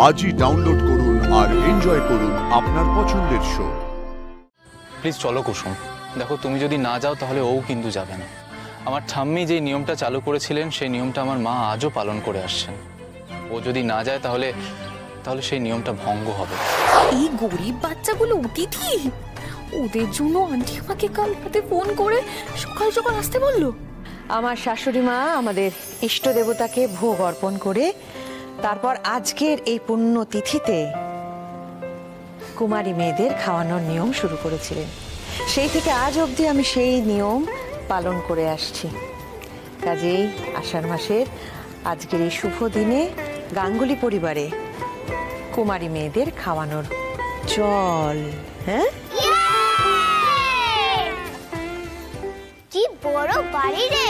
আজই ডাউনলোড করুন আর এনজয় করুন আপনার পছন্দের শো। প্লিজ চলো কুসুম, দেখো তুমি যদি না যাও তাহলে ও কিন্তু যাবে না। আমার ঠাম্মি যে নিয়মটা চালু করেছিলেন সেই নিয়মটা আমার মা আজও পালন করে আসছেন। ও যদি না যায় তাহলে তাহলে সেই নিয়মটা ভঙ্গ হবে। এই গরিব বাচ্চাগুলো অতিথি, ওদের জন্য আন্টি আমাকে কাল রাতে ফোন করে সকাল সকাল আসতে বললো। আমার শাশুড়ি মা আমাদের ইষ্ট দেবতাকে ভোগ অর্পণ করে তারপর আজকের এই পুণ্য তিথিতে কুমারী মেয়েদের খাওয়ানোর নিয়ম শুরু করেছিলেন। সেই থেকে আজ অবধি আমি সেই নিয়ম পালন করে আসছি। কাজেই আষাঢ় মাসের আজকের এই শুভ দিনে গাঙ্গুলি পরিবারে কুমারী মেয়েদের খাওয়ানোর চল। হ্যাঁ, কি বড় বাড়ি রে,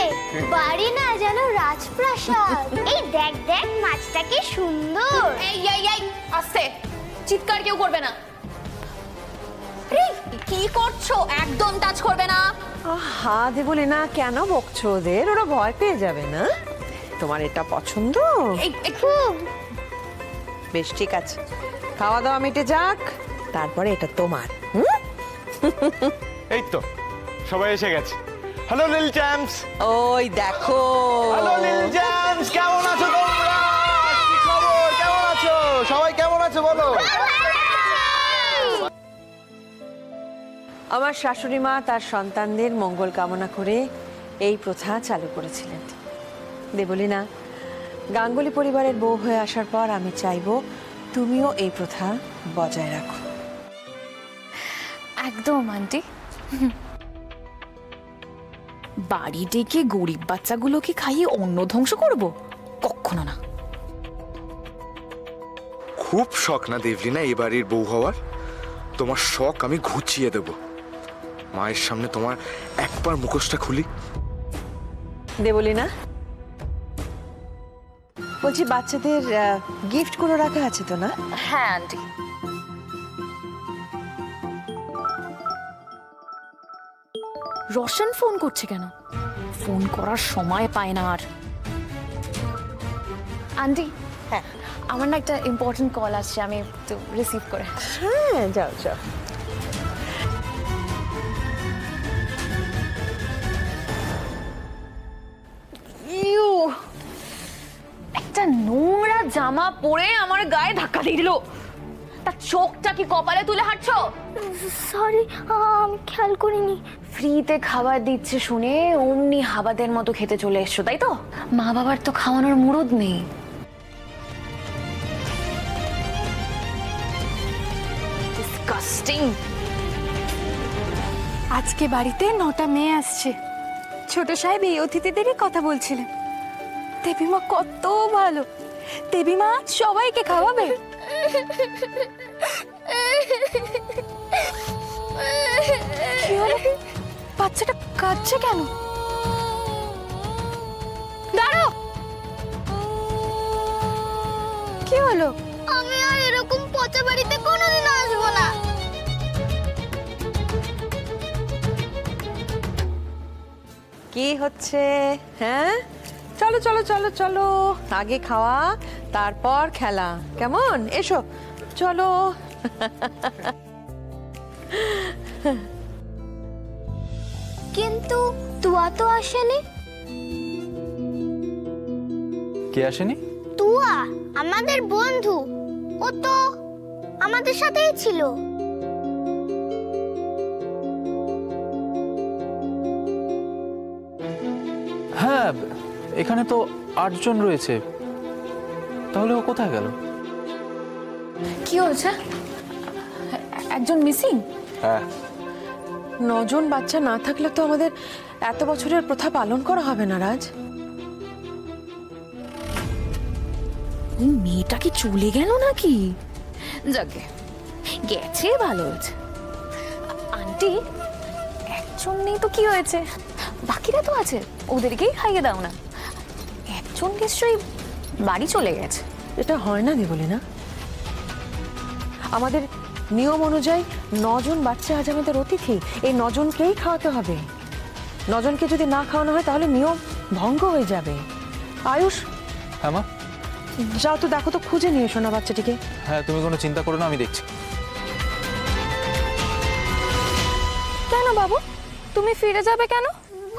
বাড়ি না যেন রাজপ্রাসাদ। এই দেখ দেখ মাছটা কি সুন্দর। এই এই এই আস্তে, চিৎকার কেউ করবে না। কি করছো? একদম টাচ করবে না। আহা দেবলে না, কেন বকছো ওদের? ওরা ভয় পেয়ে যাবে না? তোমার এটা পছন্দ? খুব। বেশ, ঠিক আছে, খাওয়া দাওয়া মিটে যাক, তারপরে এটা তোমার। এই তো সবাই এসে গেছে। হ্যালো লিল চ্যাম্পস। ওই দেখো। হ্যালো লিল চ্যাম্পস, কেমন আছো তোমরা? কি খবর, কেমন আছো সবাই? কেমন আছো বলো? আমার শাশুড়ি মা তার সন্তানদের মঙ্গল কামনা করে এই প্রথা চালু করেছিলেন। দেবলীনা, গাঙ্গুলি পরিবারের বউ হয়ে আসার পর আমি চাইবো তুমিও এই প্রথা বজায় রাখো। একদম আন্টি। বাড়ি ডেকে গরিব বাচ্চাগুলোকে খাইয়ে অন্ন ধ্বংস করব? কখনো না। খুব শখ না দেবলীনা এই বাড়ির বউ হওয়ার? তোমার শখ আমি ঘুচিয়ে দেব। মায়ের সামনে তোমার একবার মুখোশটা খুলি। দেবলীনা, বলছি বাচ্চাদের গিফট গুলো রাখা আছে তো না? হ্যাঁ আন্টি। রোশন ফোন করছে কেন? ফোন করার সময় পায় না আর। আন্টি, হ্যাঁ, আমার না একটা ইম্পর্টেন্ট কল আসছে, আমি একটু রিসিভ করে। হ্যাঁ, যাও যাও। একটা নোংরা জামা পরে আমার গায়ে ধাক্কা দিয়ে দিল। তার চোখটা কি কপালে তুলে হাঁটছো? সরি, আমি খেয়াল করিনি। ফ্রিতে খাবার দিচ্ছে শুনে অমনি হাবাদের মতো খেতে চলে এসছো, তাই তো? মা বাবার তো খাওয়ানোর মুরদ নেই। ডিসকাস্টিং। আজকে বাড়িতে 9টা মেয়ে আসছে। ছোট সাহেব এই অতিথিদেরই কথা বলছিলেন। দেবীমা কত ভালো, দেবীমা সবাইকে খাওয়াবে। কি হলো? বাচ্চাটা কাঁদছে কেন? দাঁড়াও, কি হলো? আমি আর এরকম পচা বাড়িতে কোনোদিন আসবো না। কি হচ্ছে? হ্যাঁ, চলো চলো চলো চলো, আগে খাওয়া তারপর খেলা, কেমন? এসো চলো। কিন্তু তুয়া তো আসেনি। কে আসেনি? তুয়া আমাদের বন্ধু, ও তো আমাদের সাথেই ছিল। হ্যাঁ, এখানে তো 8 জন রয়েছে, তাহলে ও কোথায় গেল? কি হয়েছে? একজন মিসিং? হ্যাঁ। 9 জন বাচ্চা না থাকলে তো আমাদের এত বছরের প্রথা পালন করা হবে না রাজ। ওই মেয়েটা কি চলে গেল নাকি? যাকে গেছে ভালো হয়েছে। আন্টি, একজন নেই তো কি হয়েছে? বাকিরা তো আছে, ওদেরকেই খাইয়ে দাও না। একজন নিশ্চয়ই বাড়ি চলে গেছে। এটা হয় না দেবলীনা। আমাদের নিয়ম অনুযায়ী 9 জন বাচ্চা আজ আমাদের অতিথি, এই 9 জনকেই খাওয়াতে হবে। 9 জনকে যদি না খাওয়ানো হয় তাহলে নিয়ম ভঙ্গ হয়ে যাবে। আয়ুষ, হ্যাঁ মা? যাও তো দেখো তো, খুঁজে নিয়ে এসো না বাচ্চাটিকে। হ্যাঁ, তুমি কোনো চিন্তা করো না, আমি দেখছি। কেন বাবু, তুমি ফিরে যাবে কেন?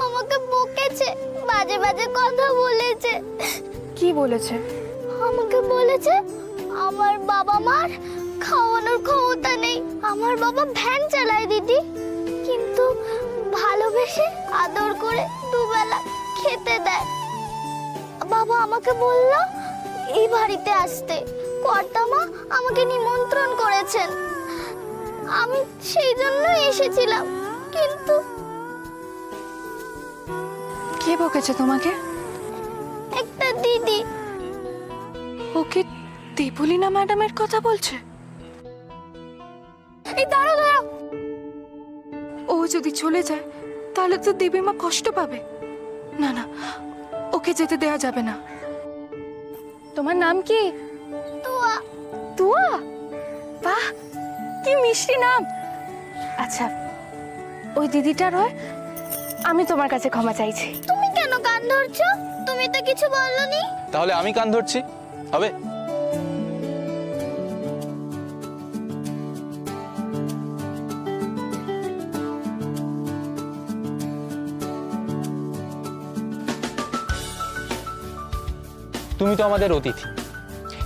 আমাকে বকেছে, বাজে বাজে কথা বলেছে। কি বলেছে? আমাকে বলেছে আমার বাবা মার খাওয়ানোর ক্ষমতা নেই। আমার বাবা ভ্যান চালায় দিদি, কিন্তু ভালোবেসে আদর করে দুবেলা খেতে দেয়। বাবা আমাকে বলল এই বাড়িতে আসতে, কর্তামা আমাকে নিমন্ত্রণ করেছেন, আমি সেই জন্য এসেছিলাম। কিন্তু কে বকেছে তোমাকে? একটা দিদি। ওকে দেবলীনা ম্যাডামের কথা বলছে? এই দাঁড়াও দাঁড়াও, ও যদি চলে যায় তাহলে তো দেবীমা কষ্ট পাবে। না না, ওকে যেতে দেওয়া যাবে না। তোমার নাম কি? তুয়া। তুয়া? বাহ, কি মিষ্টি নাম। আচ্ছা, ওই দিদিটার হয় আমি তোমার কাছে ক্ষমা চাইছি। তুমি কেন কান ধরছো? তুমি তো কিছু বলনি। তাহলে আমি কান ধরছি, হবে? তুমি তো আমাদের অতিথি,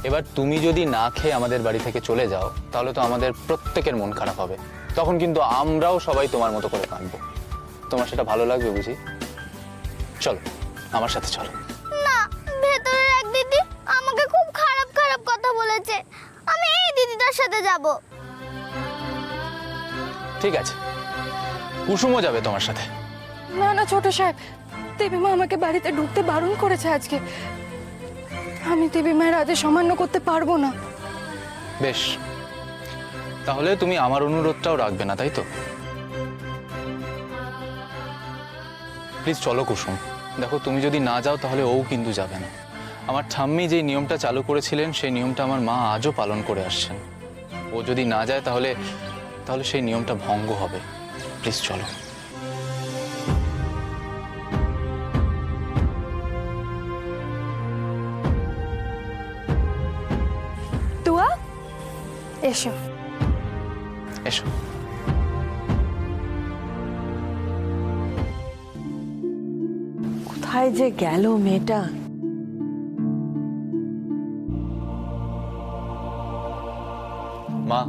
এবার তুমি যদি না খেয়ে আমাদের বাড়ি থেকে চলে যাও তাহলে তো আমাদের প্রত্যেকের মন খারাপ হবে। তখন কিন্তু আমরাও সবাই তোমার মতো করে কাঁদবো। তোমার সেটা ভালো লাগবে বুঝি? চলো আমার সাথে চলো। না, ভেতরের এক দিদি আমাকে খুব খারাপ খারাপ কথা বলেছে, আমি এই দিদিটার সাথে যাব। ঠিক আছে, কুসুমও যাবে তোমার সাথে। না না ছোট সাহেব, দেবীমা আমাকে বাড়িতে ঢুকতে বারণ করেছে আজকে। আমি দেবীমায়ের আদেশ অমান্য করতে পারবো না। বেশ, তাহলে তুমি আমার অনুরোধটাও রাখবে না, তাই তো? প্লিজ চলো কুসুম। দেখো, তুমি যদি না যাও তাহলে ও কিন্তু যাবে না। আমার ঠাম্মি যে নিয়মটা চালু করেছিলেন সেই নিয়মটা আমার মা আজও পালন করে আসছেন। ও যদি না যায় তাহলে তাহলে সেই নিয়মটা ভঙ্গ হবে। প্লিজ চলো। তুয়া, এসো। এসো। কোথায় যে গেল মেয়েটা? মা,